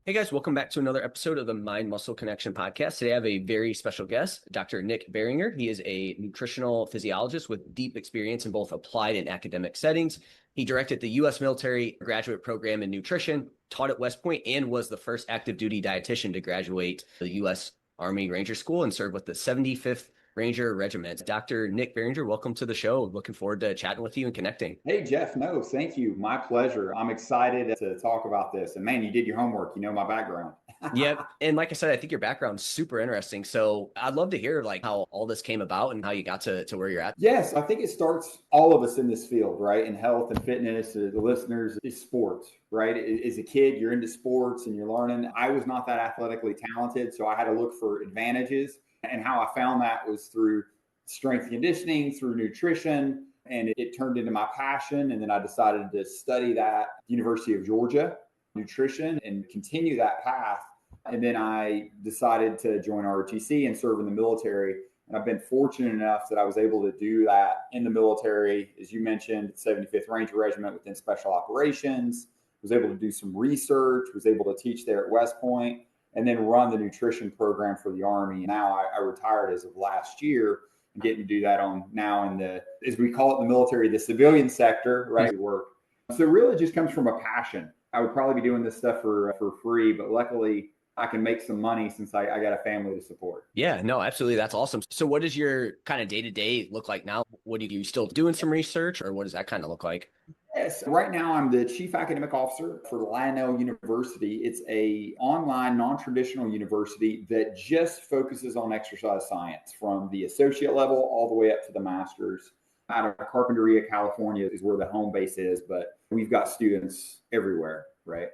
Hey guys, welcome back to another episode of the Mind Muscle Connection podcast. Today I have a very special guest, Dr. Nick Barringer. He is a nutritional physiologist with deep experience in both applied and academic settings. He directed the U.S. military graduate program in nutrition, taught at West Point, and was the first active duty dietitian to graduate the U.S. Army Ranger School and served with the 75th Ranger Regiment. Dr. Nick Barringer, welcome to the show. Looking forward to chatting with you and connecting. Hey, Jeff. No, thank you. My pleasure. I'm excited to talk about this. And man, you did your homework. You know my background. Yep. And like I said, I think your background's super interesting. So I'd love to hear how all this came about and how you got to where you're at. Yes, I think it starts all of us in this field, right? In health and fitness, the listeners, is sports, right? As a kid, you're into sports and you're learning. I was not that athletically talented, so I had to look for advantages. And how I found that was through strength and conditioning, through nutrition, and it turned into my passion. And then I decided to study that at the University of Georgia, nutrition, and continue that path. And then I decided to join ROTC and serve in the military. And I've been fortunate enough that I was able to do that in the military, as you mentioned, 75th Ranger Regiment within Special Operations, was able to do some research, was able to teach there at West Point, and then run the nutrition program for the Army. And now I retired as of last year and getting to do that on now in the, as we call it in the military, the civilian sector, right? Work. So it really just comes from a passion. I would probably be doing this stuff for free, but luckily I can make some money since I got a family to support. Yeah, no, absolutely. That's awesome. So what does your kind of day-to-day look like now? What are you still doing some research, or what does that kind of look like? Yes, right now I'm the chief academic officer for Lionel University. It's a online, non-traditional university that just focuses on exercise science from the associate level all the way up to the master's. Out of Carpinteria, California is where the home base is, but we've got students everywhere, right?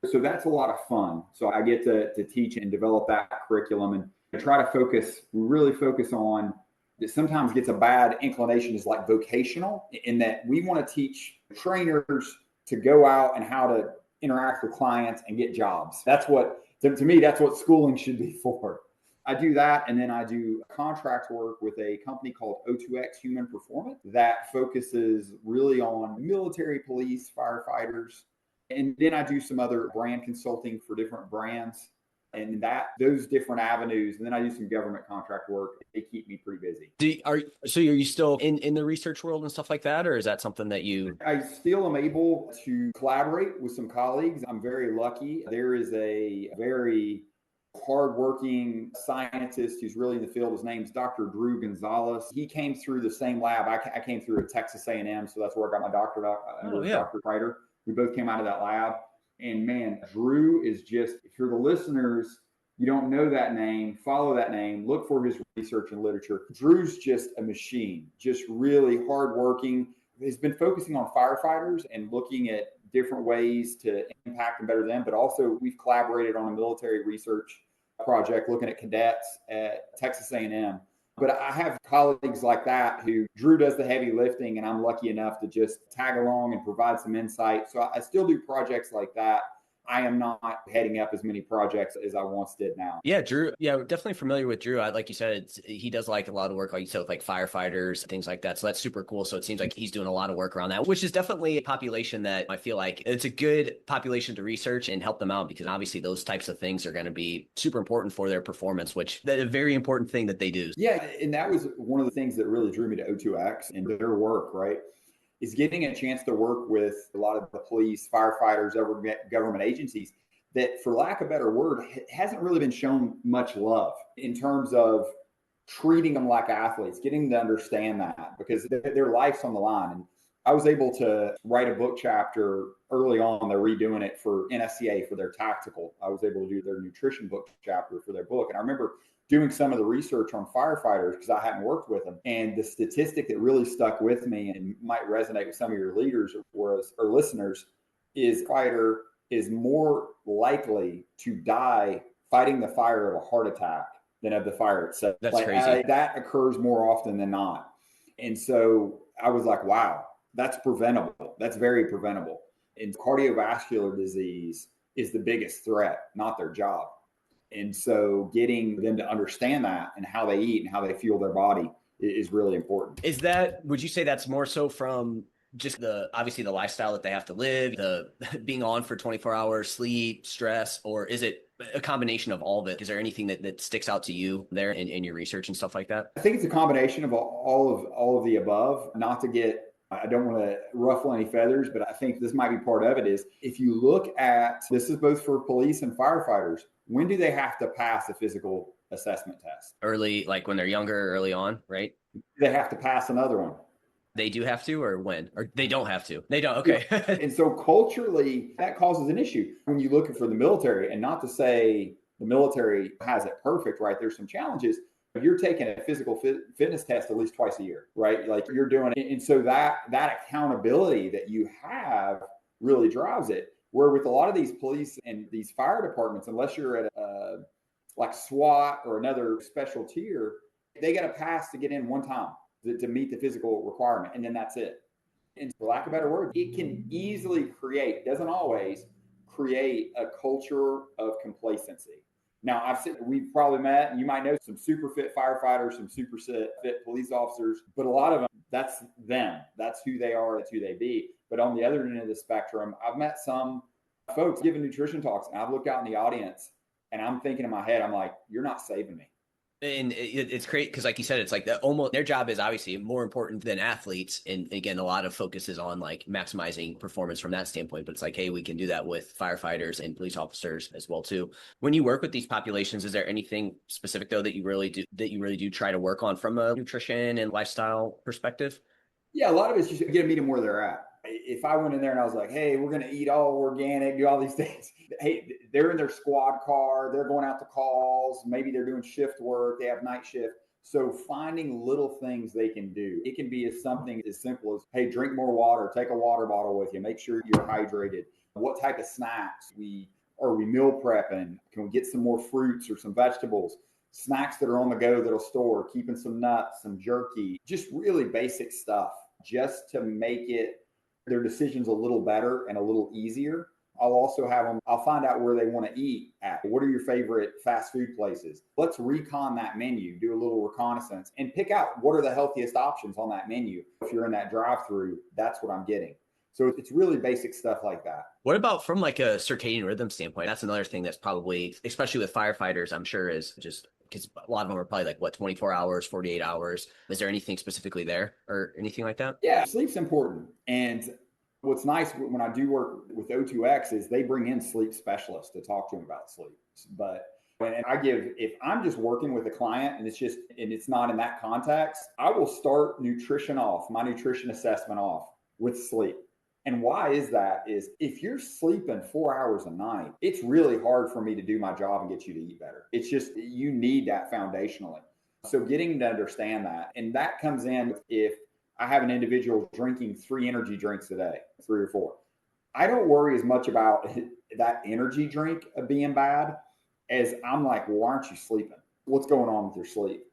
So that's a lot of fun. So I get to teach and develop that curriculum and try to really focus on, that sometimes gets a bad inclination is like vocational, in that we want to teach trainers to go out and how to interact with clients and get jobs. That's what, to me, that's what schooling should be for. I do that. And then I do contract work with a company called O2X Human Performance that focuses really on military, police, firefighters. And then I do some other brand consulting for different brands and those different avenues. And then I do some government contract work. They keep me pretty busy. Are you still in the research world and stuff like that? Or is that something that you... I still am able to collaborate with some colleagues. I'm very lucky. There is a very hardworking scientist who's really in the field. His name's Dr. Drew Gonzalez. He came through the same lab. I came through at Texas A&M. So that's where I got my doctorate. Dr. Writer. We both came out of that lab. And man, Drew is just, if you're the listeners, you don't know that name, follow that name, look for his research and literature. Drew's just a machine, just really hardworking. He's been focusing on firefighters and looking at different ways to impact and better them. But also we've collaborated on a military research project looking at cadets at Texas A&M. But I have colleagues like that who Drew does the heavy lifting, and I'm lucky enough to just tag along and provide some insight. So I still do projects like that. I am not heading up as many projects as I once did now. Yeah, Drew. Yeah, definitely familiar with Drew. Like you said, he does a lot of work, like you said, with firefighters, things like that. So that's super cool. So it seems like he's doing a lot of work around that, which is definitely a population that I feel like it's a good population to research and help them out, because obviously those types of things are going to be super important for their performance, which is a very important thing that they do. Yeah, and that was one of the things that really drew me to O2X and their work, right? Is getting a chance to work with a lot of the police, firefighters, government agencies that, for lack of a better word, hasn't really been shown much love in terms of treating them like athletes, getting them to understand that, because their life's on the line. And I was able to write a book chapter early on. They're redoing it for NSCA for their tactical. I was able to do their nutrition book chapter for their book. And I remember doing some of the research on firefighters because I hadn't worked with them. And the statistic that really stuck with me and might resonate with some of your leaders or listeners is fighter is more likely to die fighting the fire of a heart attack than of the fire itself. That's crazy. That occurs more often than not. And so I was like, wow, that's preventable. That's very preventable. And cardiovascular disease is the biggest threat, not their job. And so getting them to understand that and how they eat and how they fuel their body is really important. Would you say that's more so from just obviously the lifestyle that they have to live, the being on for 24 hours, sleep, stress, or is it a combination of all of it? Is there anything that sticks out to you there in your research and stuff like that? I think it's a combination of all of the above. Not to get, I don't want to ruffle any feathers, but I think this might be part of it. Is if you look at, this is both for police and firefighters, when do they have to pass a physical assessment test? Early, like when they're younger, early on, right? They have to pass another one. They do have to, or when? Or they don't have to? They don't. Yeah. Okay. And so culturally, that causes an issue when you look for the military. And not to say the military has it perfect, right? There's some challenges. But you're taking a physical fitness test at least twice a year, right? Like you're doing it. And so that accountability that you have really drives it. Where with a lot of these police and these fire departments, unless you're at like SWAT or another special tier, they got to pass to get in one time to meet the physical requirement. And then that's it. And for lack of a better word, it can easily create, doesn't always create a culture of complacency. Now, we've probably met, and you might know some super fit firefighters, some super fit police officers, but a lot of them, that's them. That's who they are. That's who they be. But on the other end of the spectrum, I've met some folks giving nutrition talks, and I've looked out in the audience, and I'm thinking in my head, I'm like, you're not saving me. And it's great because, like you said, it's like almost their job is obviously more important than athletes. And again, a lot of focus is on like maximizing performance from that standpoint. But it's like, hey, we can do that with firefighters and police officers as well too. When you work with these populations, is there anything specific though that you really do try to work on from a nutrition and lifestyle perspective? Yeah, a lot of it's just get to meet them where they're at. If I went in there and I was like, hey, we're going to eat all organic, do all these things. Hey, they're in their squad car. They're going out to calls. Maybe they're doing shift work. They have night shift. So finding little things they can do. It can be something as simple as, hey, drink more water. Take a water bottle with you. Make sure you're hydrated. What type of snacks? Are we meal prepping? Can we get some more fruits or some vegetables? Snacks that are on the go that'll store, keeping some nuts, some jerky, just really basic stuff just to make their decisions a little better and a little easier. I'll also have them, I'll find out where they want to eat at. What are your favorite fast food places? Let's recon that menu, do a little reconnaissance and pick out what are the healthiest options on that menu. If you're in that drive-through, that's what I'm getting. So it's really basic stuff like that. What about from like a circadian rhythm standpoint? That's another thing that's probably, especially with firefighters, I'm sure is just because a lot of them are probably like 24 hours, 48 hours. Is there anything specifically there or anything like that? Yeah, sleep's important. And what's nice when I do work with O2X is they bring in sleep specialists to talk to them about sleep. But if I'm just working with a client and it's not in that context, I will start my nutrition assessment off with sleep. And why is that? Is if you're sleeping 4 hours a night, it's really hard for me to do my job and get you to eat better. It's just, you need that foundationally. So getting to understand that, and that comes in if I have an individual drinking 3 energy drinks a day, 3 or 4. I don't worry as much about that energy drink being bad as I'm like, well, why aren't you sleeping? What's going on with your sleep?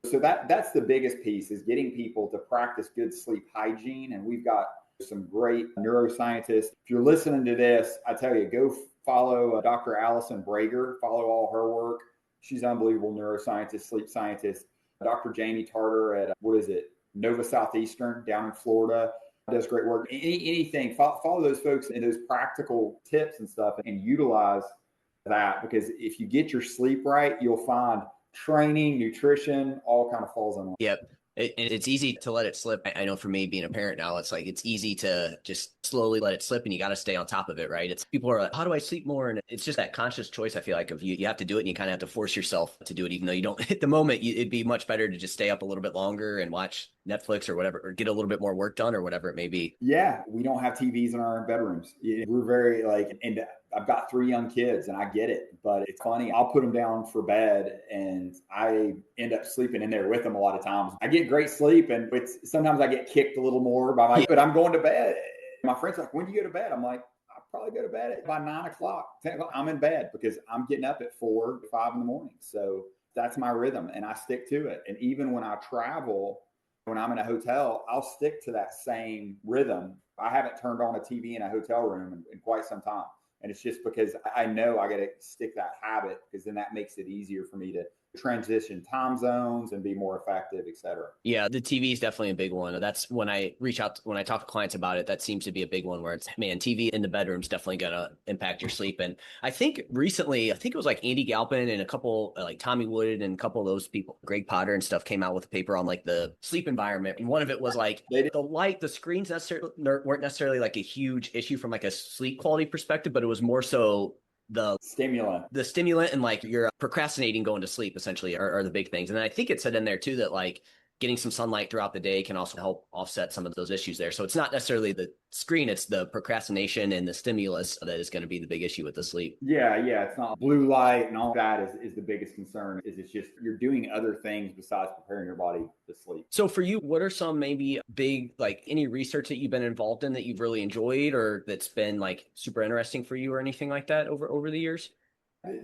So that's the biggest piece, is getting people to practice good sleep hygiene. And we've got some great neuroscientists. If you're listening to this, I tell you, go follow Dr. Allison Barringer, follow all her work. She's an unbelievable neuroscientist, sleep scientist. Dr. Jamie Tarter at, Nova Southeastern down in Florida, does great work. Anything, follow those folks and those practical tips and stuff and utilize that, because if you get your sleep right, you'll find training, nutrition, all kind of falls in line. Yep. It's easy to let it slip. I know for me being a parent now, it's like it's easy to just slowly let it slip and you got to stay on top of it, right? It's people are like, how do I sleep more? And it's just that conscious choice, I feel like, of you have to do it and you kind of have to force yourself to do it, even though you don't at the moment. It'd be much better to just stay up a little bit longer and watch Netflix or whatever, or get a little bit more work done or whatever it may be. Yeah, we don't have TVs in our bedrooms. We're very and I've got 3 young kids and I get it, but it's funny. I'll put them down for bed and I end up sleeping in there with them a lot of times. I get great sleep and sometimes I get kicked a little more but I'm going to bed. My friend's like, when do you go to bed? I'm like, I'll probably go to bed by 9 o'clock, 10 o'clock. I'm in bed because I'm getting up at 4, 5 in the morning. So that's my rhythm and I stick to it. And even when I travel, when I'm in a hotel, I'll stick to that same rhythm. I haven't turned on a TV in a hotel room in quite some time. And it's just because I know I got to stick that habit, because then that makes it easier for me transition time zones and be more effective, et cetera. Yeah, the TV is definitely a big one. That's when I when I talk to clients about it, that seems to be a big one where it's, man, TV in the bedroom is definitely going to impact your sleep. And I think recently, I think it was like Andy Galpin and a couple like Tommy Wood and a couple of those people, Greg Potter and stuff came out with a paper on like the sleep environment. And one of it was like the screens weren't necessarily like a huge issue from like a sleep quality perspective, but it was more so the stimulant and like you're procrastinating going to sleep essentially are the big things. And then I think it said in there too that like getting some sunlight throughout the day can also help offset some of those issues there. So it's not necessarily the screen, it's the procrastination and the stimulus that is going to be the big issue with the sleep. Yeah. It's not blue light and all that is the biggest concern. Is it's just you're doing other things besides preparing your body to sleep. So for you, what are some maybe big, like any research that you've been involved in that you've really enjoyed or that's been like super interesting for you or anything like that over the years?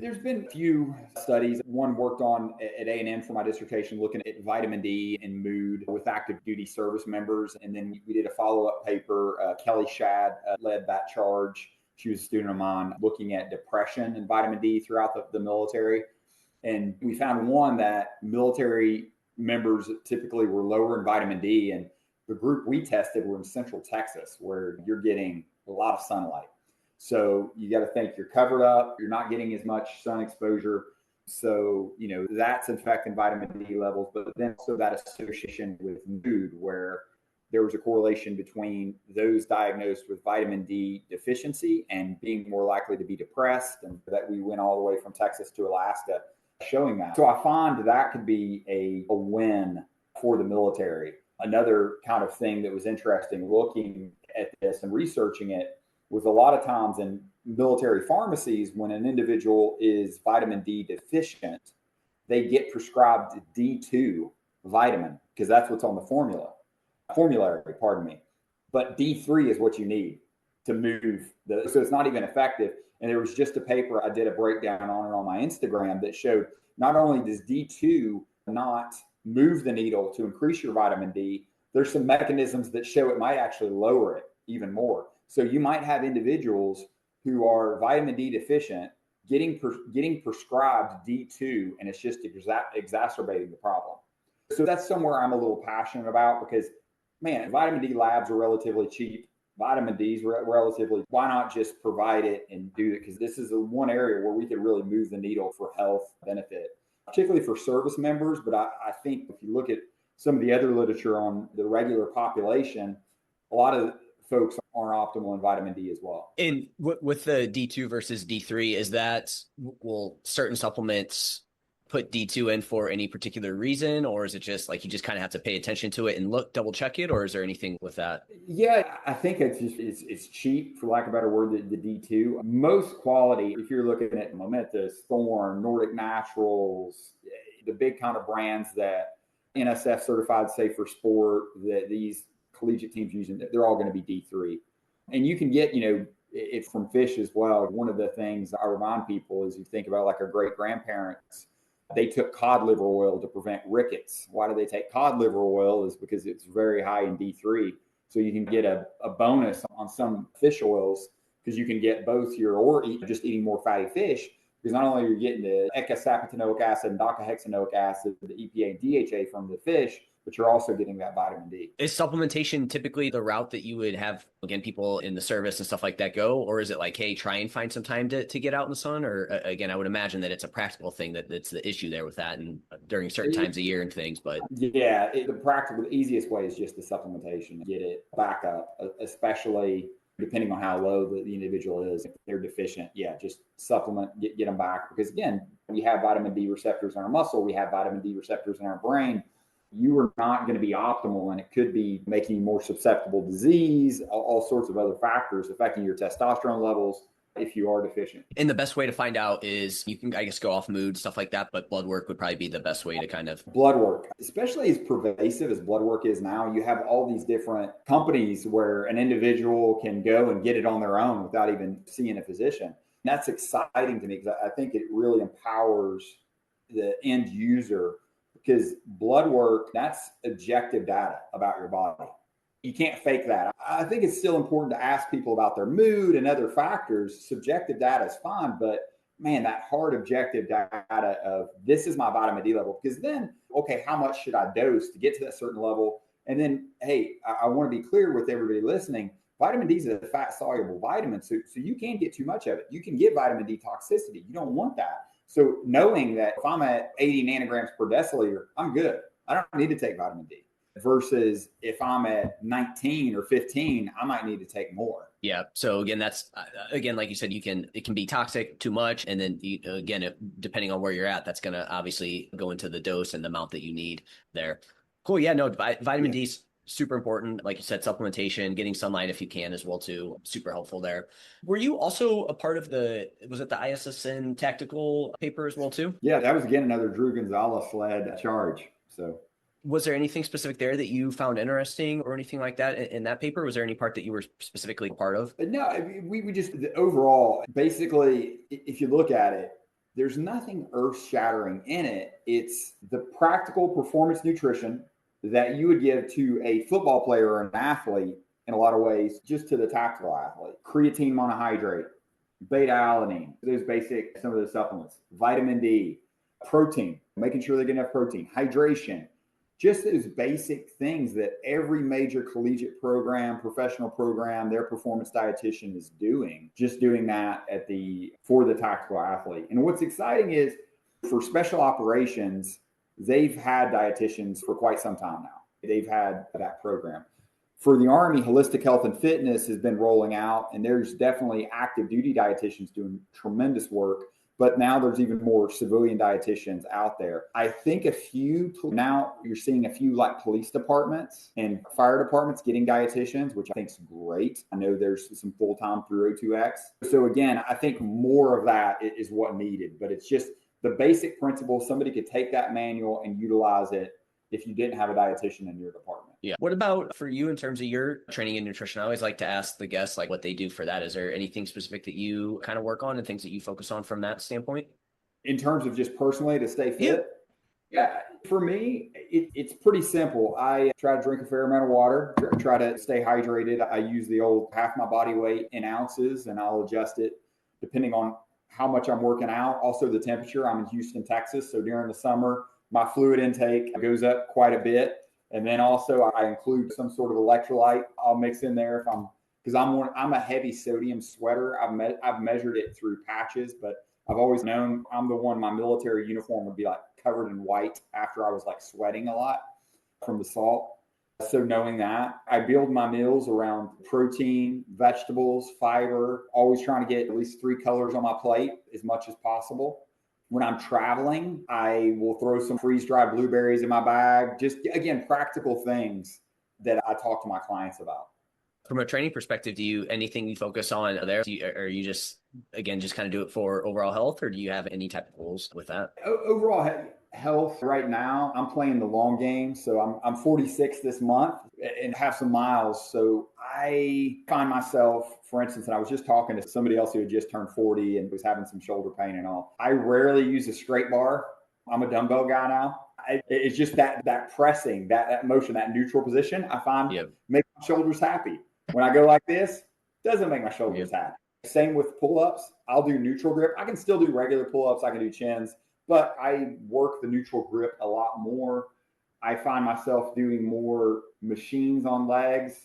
There's been a few studies. One worked on at A&M for my dissertation, looking at vitamin D and mood with active duty service members. And then we did a follow-up paper. Kelly Shad led that charge. She was a student of mine looking at depression and vitamin D throughout the military. And we found one that military members typically were lower in vitamin D. And the group we tested were in Central Texas, where you're getting a lot of sunlight. So you got to think you're covered up, you're not getting as much sun exposure. So, that's affecting vitamin D levels, but then also that association with mood, where there was a correlation between those diagnosed with vitamin D deficiency and being more likely to be depressed. And that we went all the way from Texas to Alaska showing that. So I find that could be a win for the military. Another kind of thing that was interesting looking at this and researching it was a lot of times in military pharmacies, when an individual is vitamin D deficient, they get prescribed D2 vitamin because that's what's on the formulary, pardon me. But D3 is what you need to move so it's not even effective. And there was just a paper, I did a breakdown on it on my Instagram that showed not only does D2 not move the needle to increase your vitamin D, there's some mechanisms that show it might actually lower it even more. So you might have individuals who are vitamin D deficient getting prescribed D2, and it's just exacerbating the problem. So that's somewhere I'm a little passionate about because, man, vitamin D labs are relatively cheap. Vitamin D is relatively, why not just provide it and do it? Because this is the one area where we could really move the needle for health benefit, particularly for service members. But I think if you look at some of the other literature on the regular population, a lot of folks aren't optimal in vitamin D as well. And with the D2 versus D3, is that, will certain supplements put D2 in for any particular reason, or is it just like you just kind of have to pay attention to it and double check it, or is there anything with that? Yeah, I think it's cheap, for lack of a better word, the D2. Most quality, if you're looking at Momentous, Thorne, Nordic Naturals, the big kind of brands that NSF certified safe for sport, that these collegiate teams using, they're all going to be D3. And you can get, it from fish as well. One of the things I remind people is you think about like our great grandparents, they took cod liver oil to prevent rickets. Why do they take cod liver oil? Is because it's very high in D3. So you can get a bonus on some fish oils because you can get both just eating more fatty fish, because not only are you getting the eicosapentaenoic acid and docosahexaenoic acid, the EPA and DHA from the fish, but you're also getting that vitamin D. Is supplementation typically the route that you would have, again, people in the service and stuff like that go? Or is it like, hey, try and find some time to get out in the sun? Or again, I would imagine that it's a practical thing that's the issue there with that and during certain times of year and things. But yeah, the easiest way is just the supplementation. Get it back up, especially depending on how low the individual is. If they're deficient, just supplement, get them back. Because again, we have vitamin D receptors in our muscle. We have vitamin D receptors in our brain. You are not going to be optimal, and it could be making you more susceptible to disease, all sorts of other factors affecting your testosterone levels if you are deficient. And the best way to find out is you can, I guess, go off mood, stuff like that, but blood work would probably be the best way to kind of... Blood work, especially as pervasive as blood work is now, you have all these different companies where an individual can go and get it on their own without even seeing a physician. And that's exciting to me because I think it really empowers the end user, because blood work, that's objective data about your body. You can't fake that. I think it's still important to ask people about their mood and other factors. Subjective data is fine, but man, that hard objective data of this is my vitamin D level. Because then, okay, how much should I dose to get to that certain level? And then, hey, I want to be clear with everybody listening. Vitamin D is a fat soluble vitamin, so you can't get too much of it. You can get vitamin D toxicity. You don't want that. So knowing that if I'm at 80 nanograms per deciliter, I'm good. I don't need to take vitamin D. Versus if I'm at 19 or 15, I might need to take more. Yeah. So again, that's again, like you said, it can be toxic too much. And then again, depending on where you're at, that's going to obviously go into the dose and the amount that you need there. Cool. Yeah. No, vitamin D is super important. Like you said, supplementation, getting sunlight if you can as well too. Super helpful there. Were you also a part of was it the ISSN tactical paper as well too? Yeah, that was again another Drew Gonzalez led charge. So was there anything specific there that you found interesting or anything like that in that paper? Was there any part that you were specifically part of? No, I mean, we just overall, basically, if you look at it, there's nothing earth shattering in it. It's the practical performance nutrition that you would give to a football player or an athlete in a lot of ways, just to the tactical athlete. Creatine monohydrate, beta-alanine, those basic, some of the supplements, vitamin D, protein, making sure they get enough protein, hydration, just those basic things that every major collegiate program, professional program, their performance dietitian is doing, just doing that for the tactical athlete. And what's exciting is for special operations, they've had dietitians for quite some time now. They've had that program. For the Army, holistic health and fitness has been rolling out, and there's definitely active duty dietitians doing tremendous work. But now there's even more civilian dietitians out there. I think now you're seeing a few like police departments and fire departments getting dietitians, which I think is great. I know there's some full-time through O2X. So again, I think more of that is what needed, but it's just the basic principle. Somebody could take that manual and utilize it if you didn't have a dietitian in your department. Yeah. What about for you in terms of your training in nutrition? I always like to ask the guests like what they do for that. Is there anything specific that you kind of work on and things that you focus on from that standpoint? In terms of just personally to stay fit? Yeah. For me, it's pretty simple. I try to drink a fair amount of water, try to stay hydrated. I use the old half my body weight in ounces, and I'll adjust it depending on how much I'm working out. Also the temperature. I'm in Houston, Texas. So during the summer, my fluid intake goes up quite a bit. And then also I include some sort of electrolyte I'll mix in there because I'm a heavy sodium sweater. I've measured it through patches, but I've always known I'm the one, my military uniform would be like covered in white after I was like sweating a lot from the salt. So knowing that, I build my meals around protein, vegetables, fiber, always trying to get at least 3 colors on my plate as much as possible. When I'm traveling, I will throw some freeze-dried blueberries in my bag. Just, again, practical things that I talk to my clients about. From a training perspective, anything you focus on there? Or you just kind of do it for overall health, or do you have any type of goals with that? Overall health right now, I'm playing the long game. So I'm 46 this month and have some miles. So I find myself, for instance, and I was just talking to somebody else who had just turned 40 and was having some shoulder pain and all. I rarely use a straight bar. I'm a dumbbell guy now. It's just that pressing, that motion, that neutral position, I find makes my shoulders happy. When I go like this, doesn't make my shoulders happy. Same with pull-ups. I'll do neutral grip. I can still do regular pull-ups. I can do chins, but I work the neutral grip a lot more. I find myself doing more machines on legs.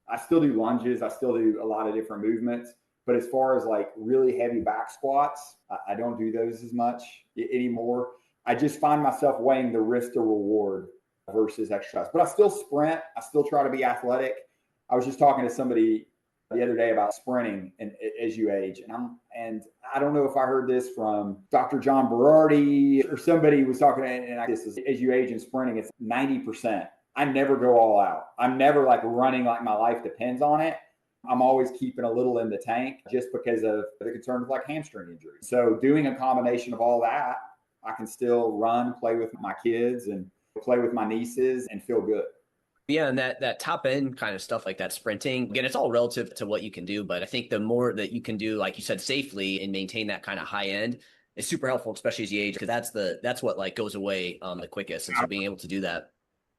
I still do lunges. I still do a lot of different movements. But as far as like really heavy back squats, I don't do those as much anymore. I just find myself weighing the risk to reward versus exercise. But I still sprint. I still try to be athletic. I was just talking to somebody the other day about sprinting and as you age. And I don't know if I heard this from Dr. John Berardi or somebody was talking, and this is as you age in sprinting, it's 90%. I never go all out. I'm never like running like my life depends on it. I'm always keeping a little in the tank just because of the concerns like hamstring injuries. So doing a combination of all that, I can still run, play with my kids and play with my nieces and feel good. Yeah, and that top end kind of stuff like that sprinting, again, it's all relative to what you can do. But I think the more that you can do, like you said, safely and maintain that kind of high end is super helpful, especially as you age, because that's what like goes away the quickest. And so being able to do that.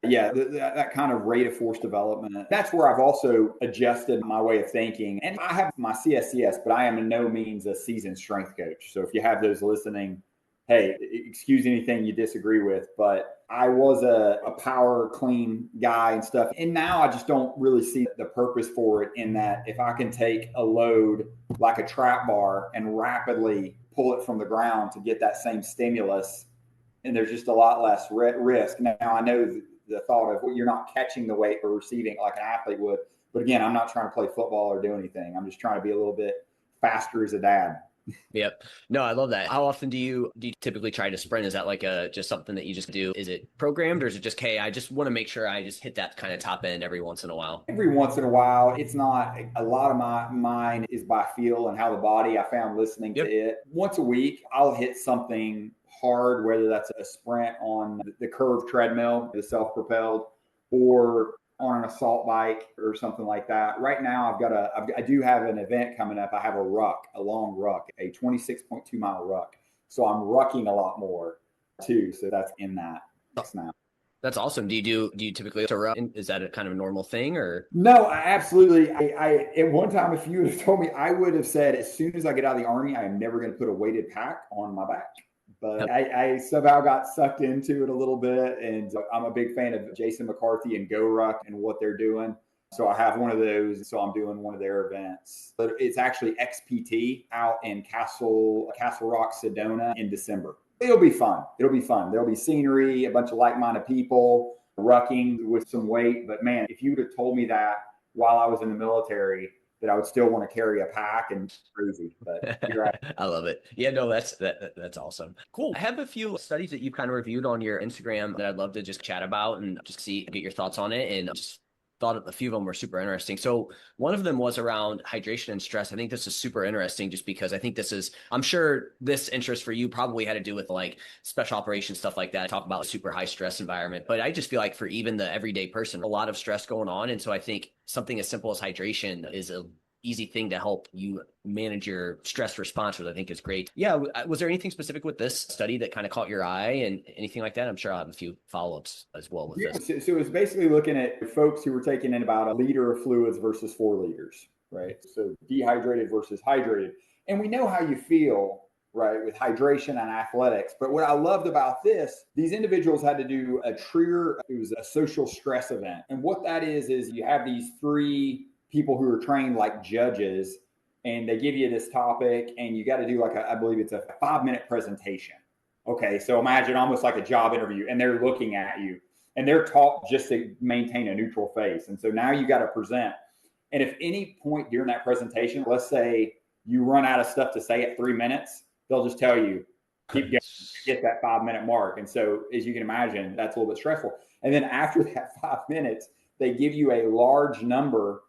Yeah, that kind of rate of force development. That's where I've also adjusted my way of thinking. And I have my CSCS, but I am in no means a seasoned strength coach. So if you have those listening, hey, excuse anything you disagree with, but I was a power clean guy and stuff. And now I just don't really see the purpose for it, in that if I can take a load like a trap bar and rapidly pull it from the ground to get that same stimulus, and there's just a lot less risk. Now I know the thought of, well, you're not catching the weight or receiving it like an athlete would. But again, I'm not trying to play football or do anything. I'm just trying to be a little bit faster as a dad. Yep. No, I love that. How often do you typically try to sprint? Is that like just something that you just do? Is it programmed, or is it just, hey, I just want to make sure I just hit that kind of top end every once in a while? Every once in a while. It's not a lot of mine is by feel and how the body, I found listening to it. Once a week, I'll hit something hard, whether that's a sprint on the curved treadmill, the self-propelled, or on an assault bike or something like that. Right now, I do have an event coming up. I have a long ruck, a 26.2 mile ruck. So I'm rucking a lot more too. So that's in that now. That's awesome. Do you typically run? Is that a kind of a normal thing, or? No, absolutely. I at one time, if you would have told me, I would have said, as soon as I get out of the Army, I am never going to put a weighted pack on my back. But I somehow got sucked into it a little bit. And I'm a big fan of Jason McCarthy and Go Ruck and what they're doing. So I have one of those. So I'm doing one of their events. But it's actually XPT out in Castle Rock, Sedona in December. It'll be fun. There'll be scenery, a bunch of like-minded people, rucking with some weight. But man, if you would have told me that while I was in the military, that I would still want to carry a pack, and crazy, but you're right. I love it. Yeah, no, that's awesome. Cool. I have a few studies that you've kind of reviewed on your Instagram that I'd love to just chat about and just get your thoughts on it. And just thought a few of them were super interesting. So one of them was around hydration and stress. I think this is super interesting just because I think I'm sure this interest for you probably had to do with like special operations, stuff like that. I talk about super high stress environment, but I just feel like for even the everyday person, a lot of stress going on. And so I think something as simple as hydration is a easy thing to help you manage your stress response, which I think is great. Yeah. Was there anything specific with this study that kind of caught your eye and anything like that? I'm sure I'll have a few follow-ups as well with this. So it's basically looking at folks who were taking in about a liter of fluids versus 4 liters, right? So dehydrated versus hydrated. And we know how you feel, right, with hydration and athletics. But what I loved about this, these individuals had to do it was a social stress event. And what that is you have these 3 people who are trained like judges, and they give you this topic, and you got to do I believe it's a 5-minute presentation. Okay, so imagine almost like a job interview, and they're looking at you, and they're taught just to maintain a neutral face. And so now you got to present. And if any point during that presentation, let's say you run out of stuff to say at 3 minutes, they'll just tell you, keep going, get that 5-minute mark. And so as you can imagine, that's a little bit stressful. And then after that 5 minutes, they give you a large number,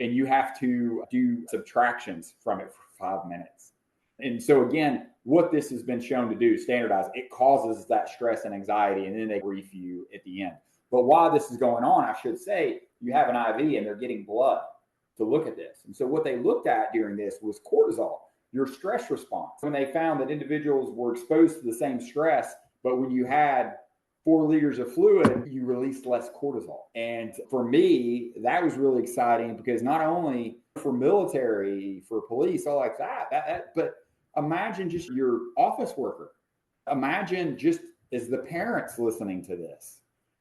and you have to do subtractions from it for 5 minutes. And so again, what this has been shown to do, standardize, it causes that stress and anxiety, and then they brief you at the end. But while this is going on, I should say, you have an IV and they're getting blood to look at this. And so what they looked at during this was cortisol, your stress response. When they found that individuals were exposed to the same stress, but when you had 4 liters of fluid, you released less cortisol. And for me, that was really exciting, because not only for military, for police, all like that, but imagine just your office worker. Imagine just as the parents listening to this,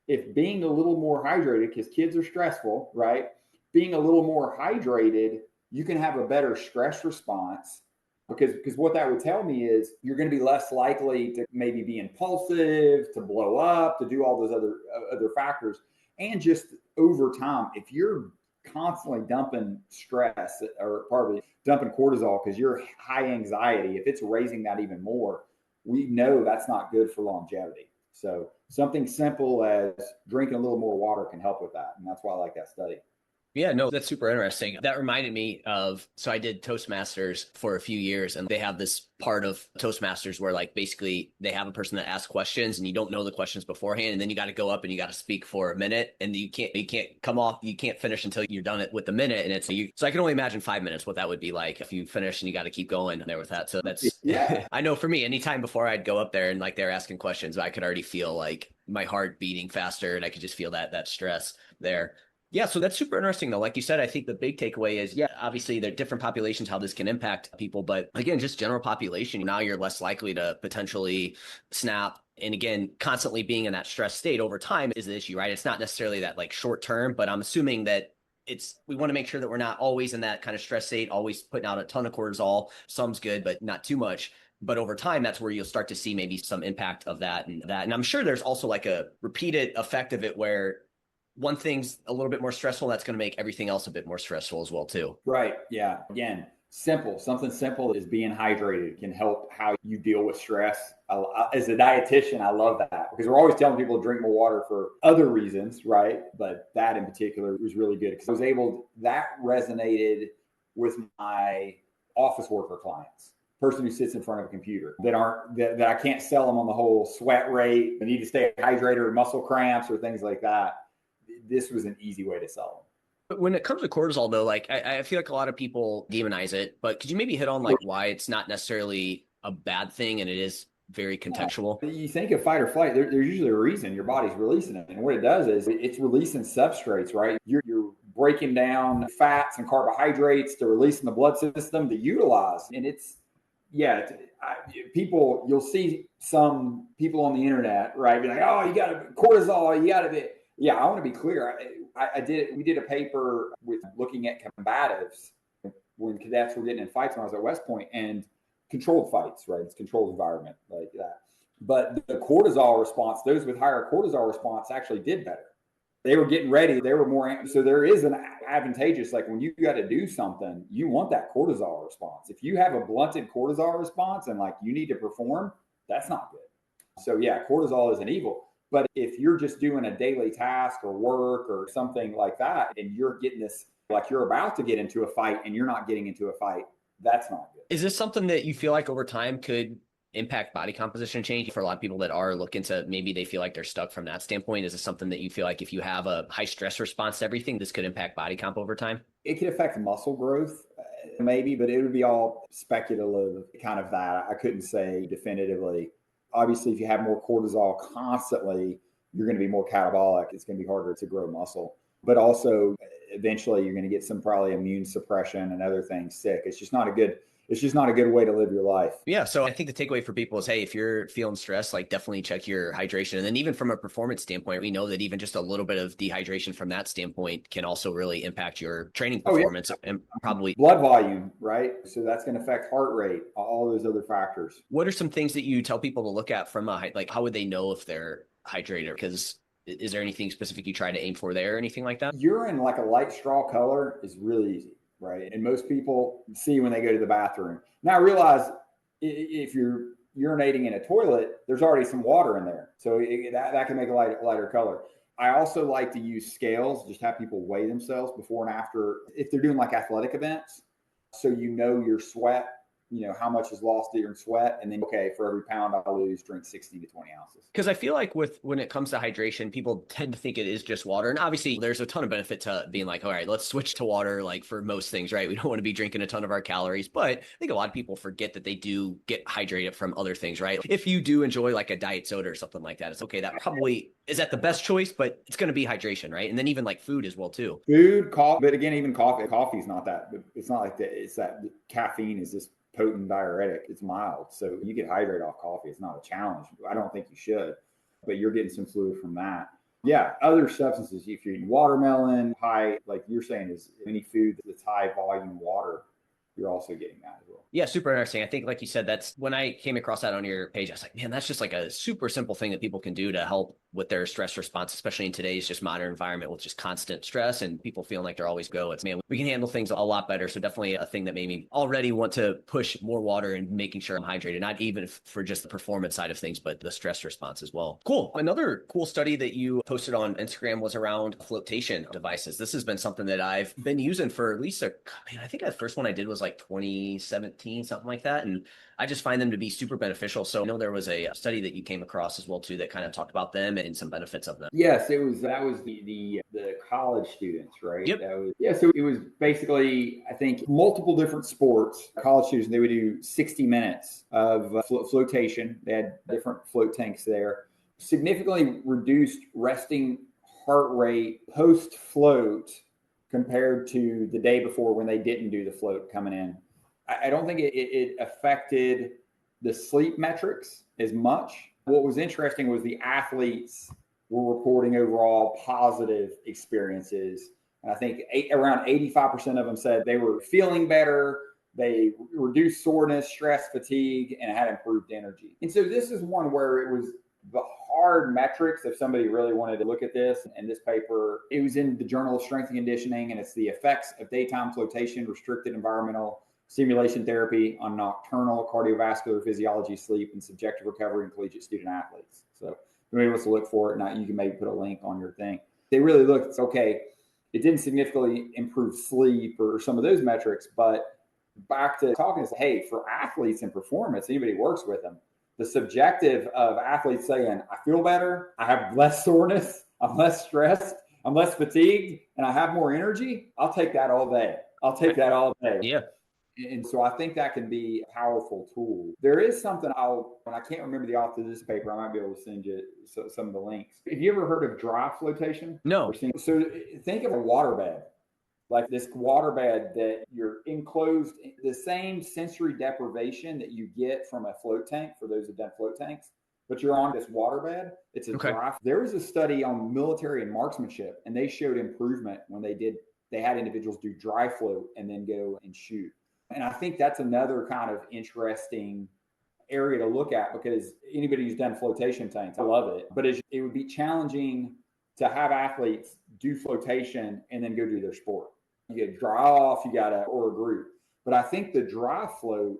if being a little more hydrated, because kids are stressful, right? Being a little more hydrated, you can have a better stress response. Because what that would tell me is you're going to be less likely to maybe be impulsive, to blow up, to do all those other factors. And just over time, if you're constantly dumping stress, or probably dumping cortisol because you're high anxiety, if it's raising that even more, we know that's not good for longevity. So something simple as drinking a little more water can help with that. And that's why I like that study. Yeah, no, that's super interesting. That reminded me so I did Toastmasters for a few years, and they have this part of Toastmasters where like basically they have a person that asks questions and you don't know the questions beforehand, and then you got to go up and you got to speak for a minute, and you can't finish until you're done it with the minute. And so I can only imagine 5 minutes what that would be like if you finish and you got to keep going there with that. So that's, yeah, I know for me, anytime before I'd go up there and like they're asking questions, I could already feel like my heart beating faster, and I could just feel that stress there. Yeah, so that's super interesting though. Like you said, I think the big takeaway is, yeah, obviously there are different populations, how this can impact people. But again, just general population, now you're less likely to potentially snap. And again, constantly being in that stress state over time is the issue, right? It's not necessarily that like short term, but I'm assuming that we want to make sure that we're not always in that kind of stress state, always putting out a ton of cortisol. Some's good, but not too much. But over time, that's where you'll start to see maybe some impact of that and that. And I'm sure there's also like a repeated effect of it where one thing's a little bit more stressful, that's going to make everything else a bit more stressful as well too. Right. Yeah. Again, something simple is being hydrated can help how you deal with stress. As a dietitian, I love that because we're always telling people to drink more water for other reasons, right? But that in particular was really good because that resonated with my office worker clients. Person who sits in front of a computer that I can't sell them on the whole sweat rate, they need to stay hydrated or muscle cramps or things like that. This was an easy way to sell them. But when it comes to cortisol though, like I feel like a lot of people demonize it, but could you maybe hit on like why it's not necessarily a bad thing and it is very contextual? Yeah. You think of fight or flight, there's usually a reason your body's releasing it. And what it does is it's releasing substrates, right? You're breaking down fats and carbohydrates to release in the blood system to utilize. And you'll see some people on the internet, right? Be like, oh, you got to cortisol, you got to be. Yeah, I want to be clear. We did a paper with looking at combatives when cadets were getting in fights when I was at West Point, and controlled fights, right? It's controlled environment like that. But the cortisol response, those with higher cortisol response actually did better. They were getting ready. They were more. So there is an advantageous, like when you got to do something, you want that cortisol response. If you have a blunted cortisol response and like you need to perform, that's not good. So yeah, cortisol is an evil. But if you're just doing a daily task or work or something like that, and you're getting this, like you're about to get into a fight and you're not getting into a fight, that's not good. Is this something that you feel like over time could impact body composition change for a lot of people that are looking to, maybe they feel like they're stuck from that standpoint? Is this something that you feel like if you have a high stress response to everything, this could impact body comp over time? It could affect muscle growth, maybe, but it would be all speculative kind of that. I couldn't say definitively. Obviously, if you have more cortisol constantly, you're going to be more catabolic. It's going to be harder to grow muscle. But also, eventually, you're going to get some probably immune suppression and other things sick. It's just not a good way to live your life. Yeah. So I think the takeaway for people is, hey, if you're feeling stressed, like definitely check your hydration. And then even from a performance standpoint, we know that even just a little bit of dehydration from that standpoint can also really impact your training performance and probably blood volume, right? So that's going to affect heart rate, all those other factors. What are some things that you tell people to look at from like how would they know if they're hydrated? Because is there anything specific you try to aim for there or anything like that? Urine, like a light straw color, is really easy. Right. And most people see when they go to the bathroom. Now I realize if you're urinating in a toilet, there's already some water in there. So that can make a lighter color. I also like to use scales, just have people weigh themselves before and after if they're doing like athletic events. So your sweat, how much is lost during sweat. And then, okay, for every pound I lose, drink 16 to 20 ounces. Because I feel like when it comes to hydration, people tend to think it is just water. And obviously there's a ton of benefit to being like, all right, let's switch to water, like for most things, right? We don't want to be drinking a ton of our calories, but I think a lot of people forget that they do get hydrated from other things, right? If you do enjoy like a diet soda or something like that, it's okay. That probably is that the best choice, but it's going to be hydration, right? And then even like food as well too. Food, coffee, but again, even coffee is not that, it's not like that. It's that caffeine is just potent diuretic. It's mild. So you get hydrated off coffee. It's not a challenge. I don't think you should, but you're getting some fluid from that. Yeah. Other substances, if you're eating watermelon, high, like you're saying, is any food that's high volume water, you're also getting that as well. Yeah, super interesting. I think, like you said, that's when I came across that on your page, I was like, man, that's just like a super simple thing that people can do to help with their stress response, especially in today's just modern environment with just constant stress and people feeling like they're always go. It's, man, we can handle things a lot better. So definitely a thing that made me already want to push more water and making sure I'm hydrated, not even for just the performance side of things, but the stress response as well. Cool. Another cool study that you posted on Instagram was around flotation devices. This has been something that I've been using for at least I think the first one I did was like 2017, something like that. And I just find them to be super beneficial. So I know there was a study that you came across as well too that kind of talked about them and some benefits of them. Yes, that was the college students, right? Yep. So it was basically, I think, multiple different sports. College students, they would do 60 minutes of flotation. They had different float tanks there. significantly reduced resting heart rate post float compared to the day before when they didn't do the float coming in. I don't think it affected the sleep metrics as much. What was interesting was the athletes were reporting overall positive experiences. And I think around 85% of them said they were feeling better, they reduced soreness, stress, fatigue, and had improved energy. And so this is one where it was the hard metrics if somebody really wanted to look at this. And this paper, it was in the Journal of Strength and Conditioning, and it's the effects of daytime flotation, restricted environmental stimulation therapy on nocturnal cardiovascular physiology, sleep, and subjective recovery in collegiate student athletes. So if anybody wants to look for it, now you can maybe put a link on your thing. They really looked, okay, it didn't significantly improve sleep or some of those metrics, but back to talking is, hey, for athletes and performance, anybody works with them, the subjective of athletes saying, I feel better, I have less soreness, I'm less stressed, I'm less fatigued, and I have more energy, I'll take that all day. I'll take that all day. Yeah. And so I think that can be a powerful tool. There is something and I can't remember the author of this paper, I might be able to send you some of the links. Have you ever heard of dry flotation? No. So think of a waterbed, like this waterbed that you're enclosed, the same sensory deprivation that you get from a float tank for those who've done float tanks, but you're on this waterbed. It's a dry. There was a study on military and marksmanship, and they showed improvement when they had individuals do dry float and then go and shoot. And I think that's another kind of interesting area to look at, because anybody who's done flotation tanks, I love it. But it would be challenging to have athletes do flotation and then go do their sport. You get dry off, or a group. But I think the dry float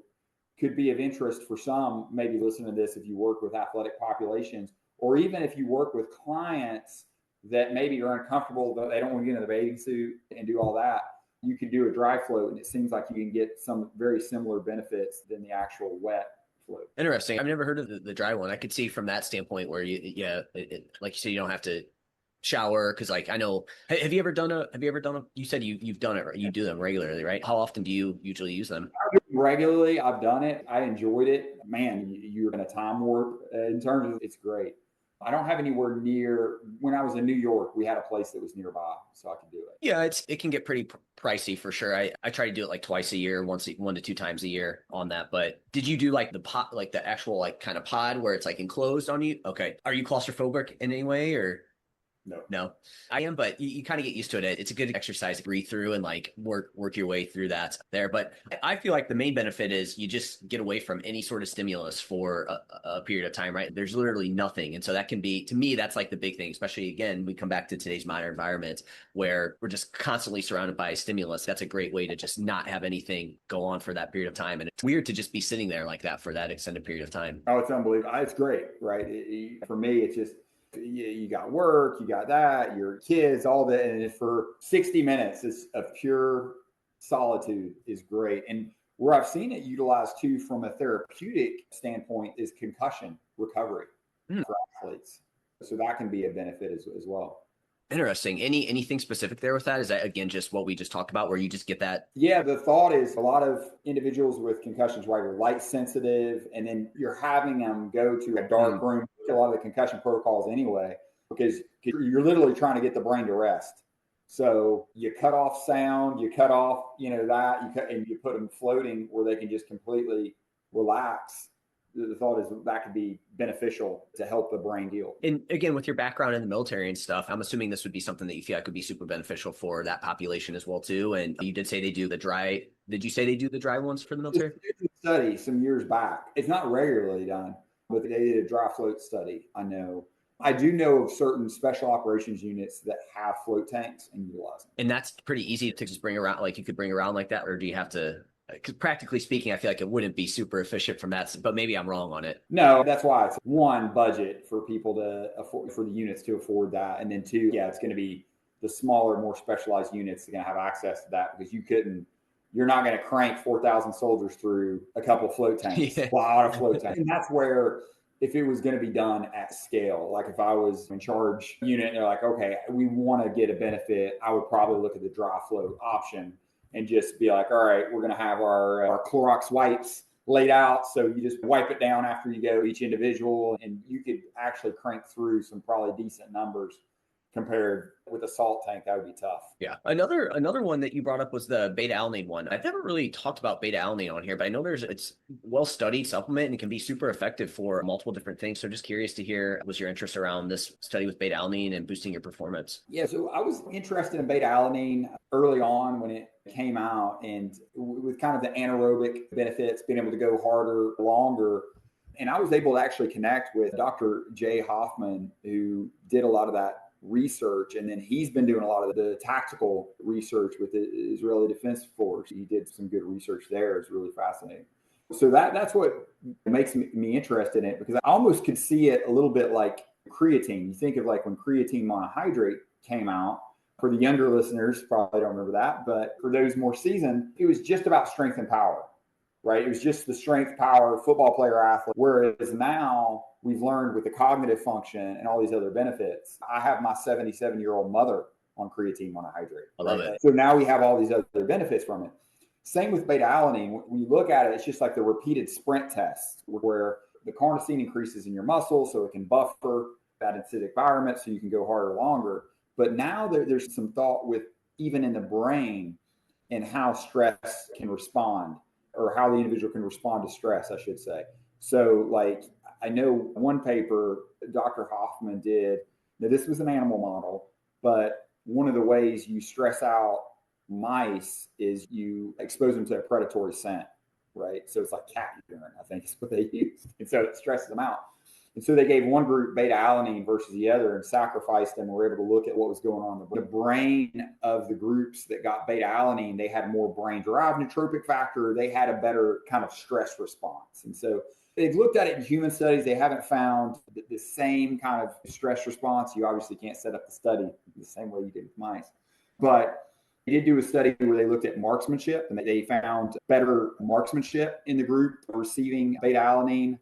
could be of interest for some, maybe listen to this if you work with athletic populations, or even if you work with clients that maybe are uncomfortable, they don't want to get in the bathing suit and do all that. You can do a dry float, and it seems like you can get some very similar benefits than the actual wet float. Interesting. I've never heard of the dry one. I could see from that standpoint where like you said, you don't have to shower, because like I know. Have you ever done a? You said you've done it. Right? You do them regularly, right? How often do you usually use them? Regularly, I've done it. I enjoyed it. Man, you're in a time warp in terms of it's great. I don't have anywhere near. When I was in New York, we had a place that was nearby, so I could do it. Yeah, it can get pretty pricey for sure. I try to do it like twice a year, 1 to 2 times a year on that. But did you do like the pod, like the actual like kind of pod where it's like enclosed on you? Okay. Are you claustrophobic in any way or? No, I am, but you kind of get used to it. It's a good exercise to breathe through and like work your way through that there. But I feel like the main benefit is you just get away from any sort of stimulus for a period of time, right? There's literally nothing. And so that can be, to me, that's like the big thing, especially again, we come back to today's modern environment where we're just constantly surrounded by stimulus. That's a great way to just not have anything go on for that period of time. And it's weird to just be sitting there like that for that extended period of time. Oh, it's unbelievable. It's great, right? For me, it's just, you got work, you got that, your kids, all that. And for 60 minutes of pure solitude is great. And where I've seen it utilized too from a therapeutic standpoint is concussion recovery for athletes. So that can be a benefit as well. Interesting. Anything specific there with that? Is that, again, just what we just talked about where you just get that? Yeah, the thought is a lot of individuals with concussions, right, are light sensitive, and then you're having them go to a dark room, a lot of the concussion protocols anyway, because you're literally trying to get the brain to rest. So you cut off sound, you cut off, and you put them floating where they can just completely relax. The thought is that could be beneficial to help the brain heal. And again, with your background in the military and stuff, I'm assuming this would be something that you feel like could be super beneficial for that population as well too. And you did say they do the dry. Did you say they do the dry ones for the military? Study some years back. It's not regularly done, but they did a dry float study. I do know of certain special operations units that have float tanks and utilize them. And that's pretty easy to just bring around. Like you could bring around like that, or do you have to? Because practically speaking, I feel like it wouldn't be super efficient from that, but maybe I'm wrong on it. No, that's why it's one, budget for people to afford, for the units to afford that. And then two, it's going to be the smaller, more specialized units that are going to have access to that, because you're not going to crank 4,000 soldiers through a couple of float tanks, a lot of float tanks. And that's where, if it was going to be done at scale, like if I was in charge unit and they're like, okay, we want to get a benefit, I would probably look at the dry float option and just be like, all right, we're going to have our Clorox wipes laid out. So you just wipe it down after you go each individual, and you could actually crank through some probably decent numbers. Compared with a salt tank, that would be tough. Yeah. Another one that you brought up was the beta-alanine one. I've never really talked about beta-alanine on here, but I know it's well-studied supplement and can be super effective for multiple different things. So just curious to hear, was your interest around this study with beta-alanine and boosting your performance? Yeah, so I was interested in beta-alanine early on when it came out, and with kind of the anaerobic benefits, being able to go harder, longer. And I was able to actually connect with Dr. Jay Hoffman, who did a lot of that research, and then he's been doing a lot of the tactical research with the Israeli Defense Force. He did some good research there. It's really fascinating. So that's what makes me interested in it, because I almost could see it a little bit like creatine. You think of like when creatine monohydrate came out. For the younger listeners, probably don't remember that, but for those more seasoned, it was just about strength and power, right? It was just the strength, power, football player, athlete. Whereas now we've learned with the cognitive function and all these other benefits. I have my 77-year-old mother on creatine monohydrate. I love it. So now we have all these other benefits from it. Same with beta-alanine. When you look at it, it's just like the repeated sprint test where the carnosine increases in your muscles so it can buffer that acidic environment so you can go harder, longer. But now there's some thought with even in the brain and how stress can respond, or how the individual can respond to stress, I should say. So like, I know one paper Dr. Hoffman did, now this was an animal model, but one of the ways you stress out mice is you expose them to a predatory scent, right? So it's like cat urine, I think is what they use. And so it stresses them out. And so they gave one group beta-alanine versus the other and sacrificed them and were able to look at what was going on in the brain of the groups that got beta-alanine. They had more brain-derived nootropic factor. They had a better kind of stress response. And so they've looked at it in human studies. They haven't found the same kind of stress response. You obviously can't set up the study the same way you did with mice. But they did do a study where they looked at marksmanship, and they found better marksmanship in the group receiving beta-alanine.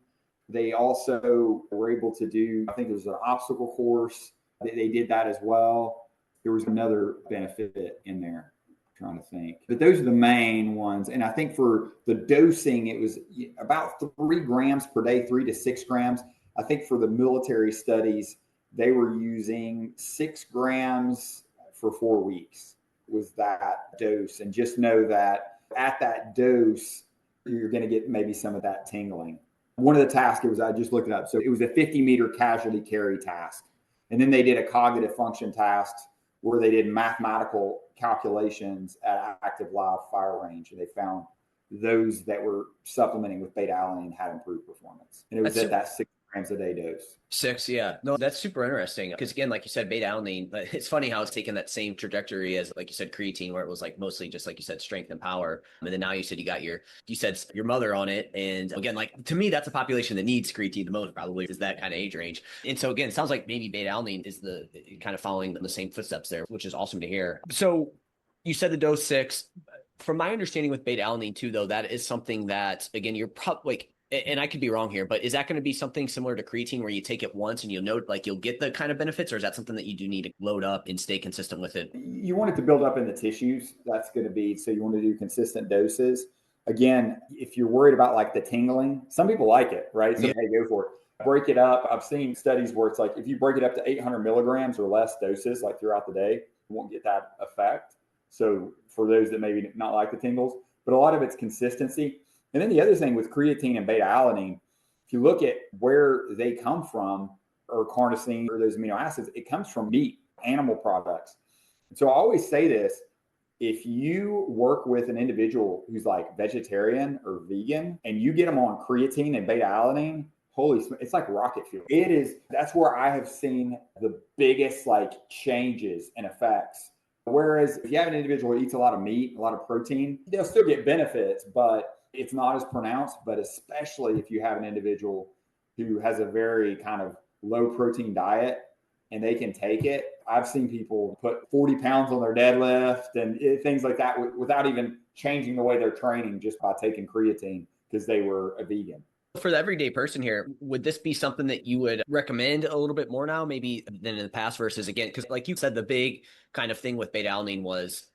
They also were able to do, I think it was an obstacle course. They did that as well. There was another benefit in there. I'm trying to think. But those are the main ones. And I think for the dosing, it was about 3 grams per day, 3 to 6 grams. I think for the military studies, they were using 6 grams for 4 weeks was that dose. And just know that at that dose, you're going to get maybe some of that tingling. One of the tasks, I just looked it up. So it was a 50-meter casualty carry task. And then they did a cognitive function task where they did mathematical calculations at active live fire range. And they found those that were supplementing with beta-alanine had improved performance. And it was at that 6 grams a day dose. 6, yeah. No, that's super interesting. Because again, like you said, beta-alanine, it's funny how it's taken that same trajectory as, like you said, creatine, where it was like mostly just like you said, strength and power. And then now you said you said your mother on it. And again, like to me, that's a population that needs creatine the most, probably is that kind of age range. And so again, it sounds like maybe beta-alanine is the kind of following the same footsteps there, which is awesome to hear. So you said the dose 6. From my understanding with beta-alanine too, though, that is something that, again, you're probably like, and I could be wrong here, but is that going to be something similar to creatine where you take it once and you'll know, like you'll get the kind of benefits, or is that something that you do need to load up and stay consistent with it? You want it to build up in the tissues. That's going to be, so you want to do consistent doses. Again, if you're worried about like the tingling, some people like it, right? So hey, go for it. Break it up. I've seen studies where it's like, if you break it up to 800 milligrams or less doses, like throughout the day, you won't get that effect. So for those that maybe not like the tingles, but a lot of it's consistency. And then the other thing with creatine and beta-alanine, if you look at where they come from, or carnosine or those amino acids, it comes from meat, animal products. So I always say this, if you work with an individual who's like vegetarian or vegan and you get them on creatine and beta-alanine, holy smokes, it's like rocket fuel. It is, that's where I have seen the biggest like changes and effects. Whereas if you have an individual who eats a lot of meat, a lot of protein, they'll still get benefits, but it's not as pronounced. But especially if you have an individual who has a very kind of low protein diet and they can take it. I've seen people put 40 pounds on their deadlift and things like that without even changing the way they're training, just by taking creatine because they were a vegan. For the everyday person here, would this be something that you would recommend a little bit more now, maybe than in the past versus again? Because like you said, the big kind of thing with beta-alanine was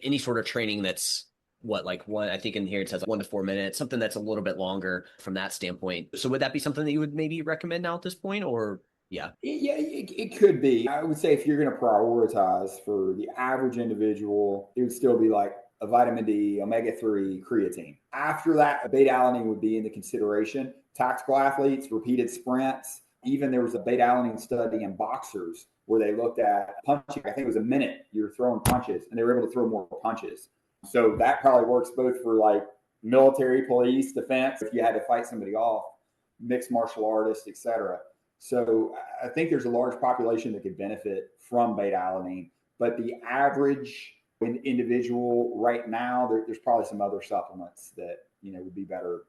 any sort of training that's like one, I think in here it says 1 to 4 minutes, something that's a little bit longer from that standpoint. So would that be something that you would maybe recommend now at this point, or yeah? Yeah, it could be. I would say if you're going to prioritize for the average individual, it would still be like a vitamin D, omega-3, creatine. After that, beta-alanine would be in the consideration. Tactical athletes, repeated sprints. Even there was a beta-alanine study in boxers where they looked at punching. I think it was a minute you're throwing punches, and they were able to throw more punches. So that probably works both for like military, police, defense, if you had to fight somebody off, mixed martial artists, etc. So I think there's a large population that could benefit from beta-alanine, but the average individual right now, there's probably some other supplements that would be better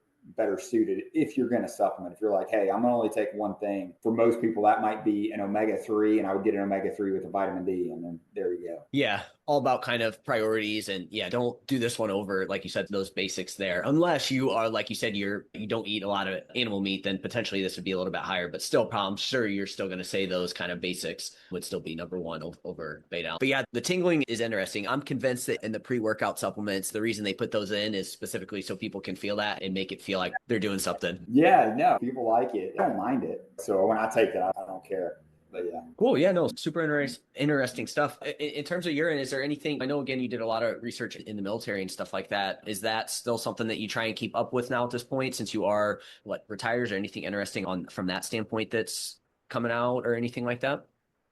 suited if you're going to supplement. If you're like, hey, I'm going to only take one thing. For most people, that might be an omega-3, and I would get an omega-3 with a vitamin D, and then there you go. Yeah, all about kind of priorities, and yeah, don't do this one over, like you said, those basics there. Unless you are, like you said, you don't eat a lot of animal meat, then potentially this would be a little bit higher. But still, I'm sure you're still going to say those kind of basics would still be number one over beta. But yeah, the tingling is interesting. I'm convinced that in the pre-workout supplements, the reason they put those in is specifically so people can feel that and make it feel like they're doing something. Yeah, no, people like it. I don't mind it. So when I take it, I don't care. But yeah. Cool. Yeah, no, super interesting stuff. In terms of urine, is there anything, I know, again, you did a lot of research in the military and stuff like that. Is that still something that you try and keep up with now at this point, since you are retired, or anything interesting from that standpoint that's coming out or anything like that?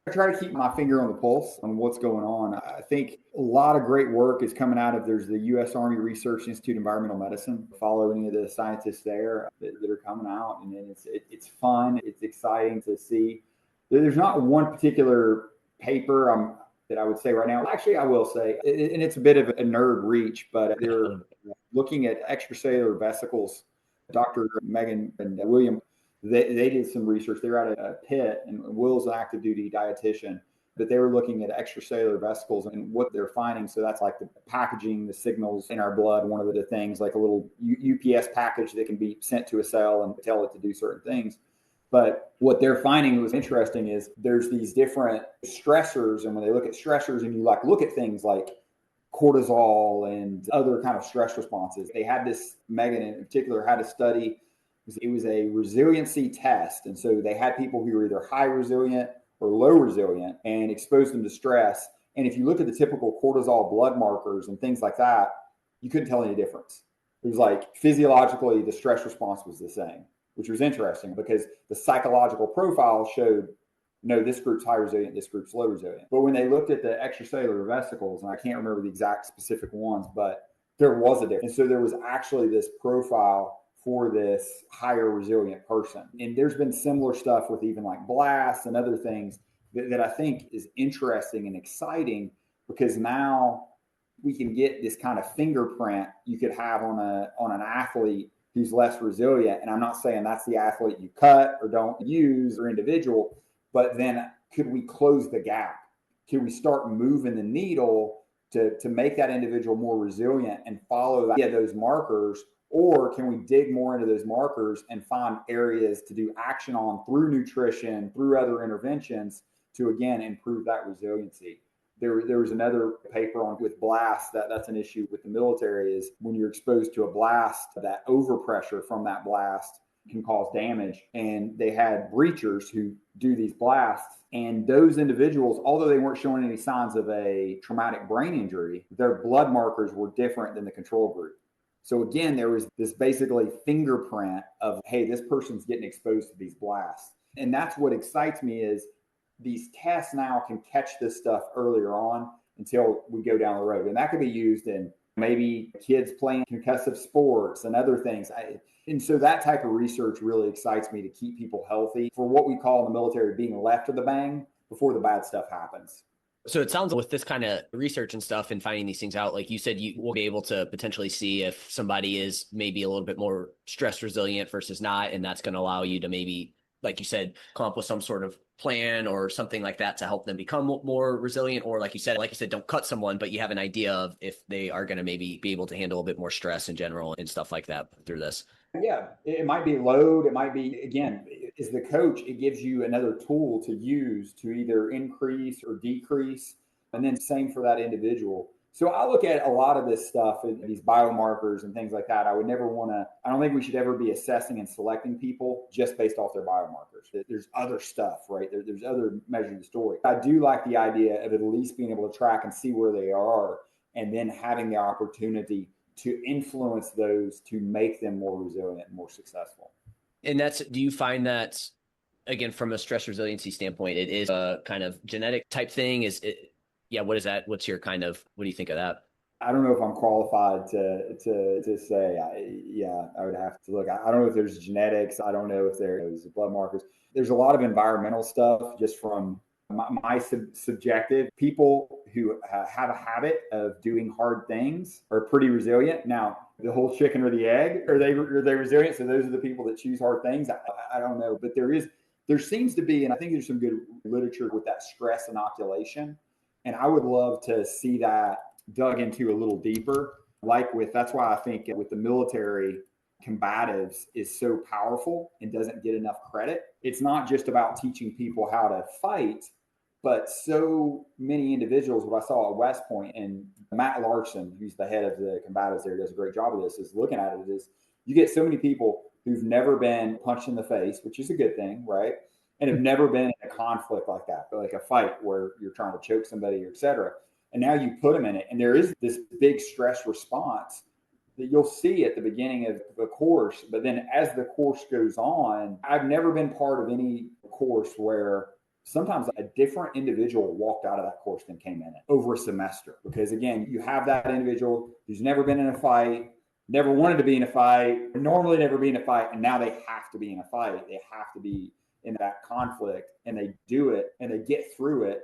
I try to keep my finger on the pulse on what's going on. I think a lot of great work is coming out of, there's the U.S. Army Research Institute of Environmental Medicine. Follow any of the scientists there that are coming out, and then it's fun. It's exciting to see. There's not one particular paper that I would say right now. Actually, I will say, and it's a bit of a nerd reach, but they're looking at extracellular vesicles. Dr. Megan and William, they did some research. They were at a pit, and Will's an active duty dietitian, but they were looking at extracellular vesicles and what they're finding. So that's like the packaging, the signals in our blood. One of the things, like a little UPS package that can be sent to a cell and tell it to do certain things. But what they're finding was interesting is there's these different stressors. And when they look at stressors and you look at things like cortisol and other kind of stress responses, they had this, Megan in particular had a study. It was a resiliency test. And so they had people who were either high resilient or low resilient and exposed them to stress. And if you look at the typical cortisol blood markers and things like that, you couldn't tell any difference. It was like physiologically, the stress response was the same, which was interesting because the psychological profile showed, no, this group's high resilient, this group's low resilient. But when they looked at the extracellular vesicles, and I can't remember the exact specific ones, but there was a difference. And so there was actually this profile for this higher resilient person. And there's been similar stuff with even like blasts and other things that I think is interesting and exciting, because now we can get this kind of fingerprint you could have on an athlete who's less resilient. And I'm not saying that's the athlete you cut or don't use or individual, but then could we close the gap? Could we start moving the needle to make that individual more resilient and follow that, those markers? Or can we dig more into those markers and find areas to do action on through nutrition, through other interventions to, again, improve that resiliency? There was another paper on with blasts that's an issue with the military, is when you're exposed to a blast, that overpressure from that blast can cause damage. And they had breachers who do these blasts, and those individuals, although they weren't showing any signs of a traumatic brain injury, their blood markers were different than the control group. So again, there was this basically fingerprint of, hey, this person's getting exposed to these blasts. And that's what excites me, is these tests now can catch this stuff earlier on until we go down the road. And that could be used in maybe kids playing concussive sports and other things. And so that type of research really excites me, to keep people healthy for what we call in the military being left of the bang before the bad stuff happens. So it sounds, with this kind of research and stuff and finding these things out, like you said, you will be able to potentially see if somebody is maybe a little bit more stress resilient versus not. And that's going to allow you to maybe, like you said, come up with some sort of plan or something like that to help them become more resilient. Or like you said, don't cut someone, but you have an idea of if they are going to maybe be able to handle a bit more stress in general and stuff like that through this. Yeah, it might be load. It might be, again, as the coach, it gives you another tool to use to either increase or decrease. And then same for that individual. So I look at a lot of this stuff, these biomarkers and things like that. I don't think we should ever be assessing and selecting people just based off their biomarkers. There's other stuff, right? There's other measures of the story. I do like the idea of at least being able to track and see where they are, and then having the opportunity to influence those to make them more resilient and more successful. And do you find that, again, from a stress resiliency standpoint, it is a kind of genetic type thing? What is that? What do you think of that? I don't know if I'm qualified to say. I would have to look. I don't know if there's genetics. I don't know if there's blood markers. There's a lot of environmental stuff just from my subjective. People who have a habit of doing hard things are pretty resilient. Now, the whole chicken or the egg, are they resilient? So those are the people that choose hard things. I don't know, but there seems to be, and I think there's some good literature with that stress inoculation. And I would love to see that dug into a little deeper. That's why I think with the military, combatives is so powerful and doesn't get enough credit. It's not just about teaching people how to fight, but so many individuals, what I saw at West Point, and Matt Larson, who's the head of the combatives there, does a great job of this, is looking at it is you get so many people who've never been punched in the face, which is a good thing, right? And have never been in a conflict like that, like a fight where you're trying to choke somebody, et cetera. And now you put them in it. And there is this big stress response that you'll see at the beginning of the course. But then as the course goes on, I've never been part of any course where sometimes a different individual walked out of that course than came in it over a semester. Because again, you have that individual who's never been in a fight, never wanted to be in a fight, normally never be in a fight, and now they have to be in a fight. They have to be in that conflict, and they do it and they get through it.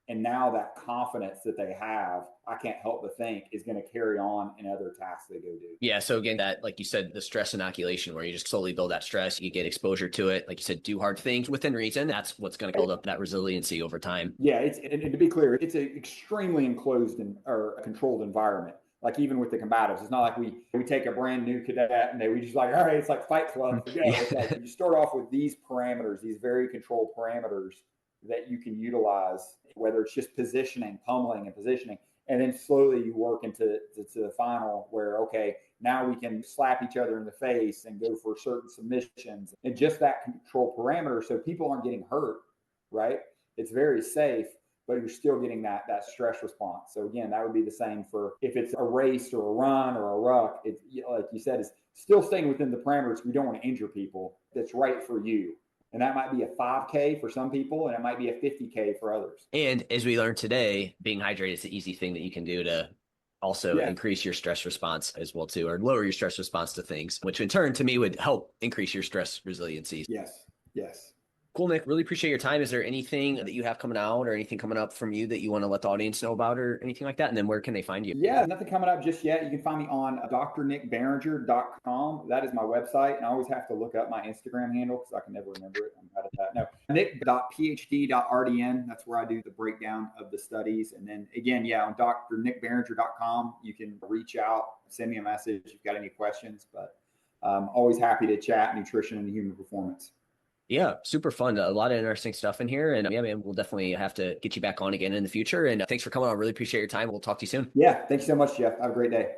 And now that confidence that they have, I can't help but think is going to carry on in other tasks they go do. Yeah. So again, that, like you said, the stress inoculation, where you just slowly build that stress, you get exposure to it. Like you said, do hard things within reason. That's what's going to build up that resiliency over time. Yeah. And to be clear, it's an extremely enclosed or controlled environment. Like even with the combatives, it's not like we take a brand new cadet and we just like, all right, it's like Fight Club. It's like you start off with these parameters, these very controlled parameters that you can utilize, whether it's just positioning, pummeling and positioning. And then slowly you work into the final where, okay, now we can slap each other in the face and go for certain submissions and just that control parameter. So people aren't getting hurt, right? It's very safe, but you're still getting that stress response. So again, that would be the same for if it's a race or a run or a ruck. It's like you said, it's still staying within the parameters. We don't want to injure people. That's right for you. And that might be a 5K for some people, and it might be a 50K for others. And as we learned today, being hydrated is the easy thing that you can do to also increase your stress response as well too, or lower your stress response to things, which in turn to me would help increase your stress resiliency. Yes. Cool, Nick. Really appreciate your time. Is there anything that you have coming out or anything coming up from you that you want to let the audience know about or anything like that? And then where can they find you? Yeah, nothing coming up just yet. You can find me on drnickbarringer.com. That is my website. And I always have to look up my Instagram handle because I can never remember it. I'm bad at that. No, nick.phd.rdn. That's where I do the breakdown of the studies. And then again, on drnickbarringer.com, you can reach out, send me a message if you've got any questions. But I'm always happy to chat nutrition and human performance. Yeah, super fun. A lot of interesting stuff in here. And man, we'll definitely have to get you back on again in the future. And thanks for coming on. Really appreciate your time. We'll talk to you soon. Yeah, thank you so much, Jeff. Have a great day.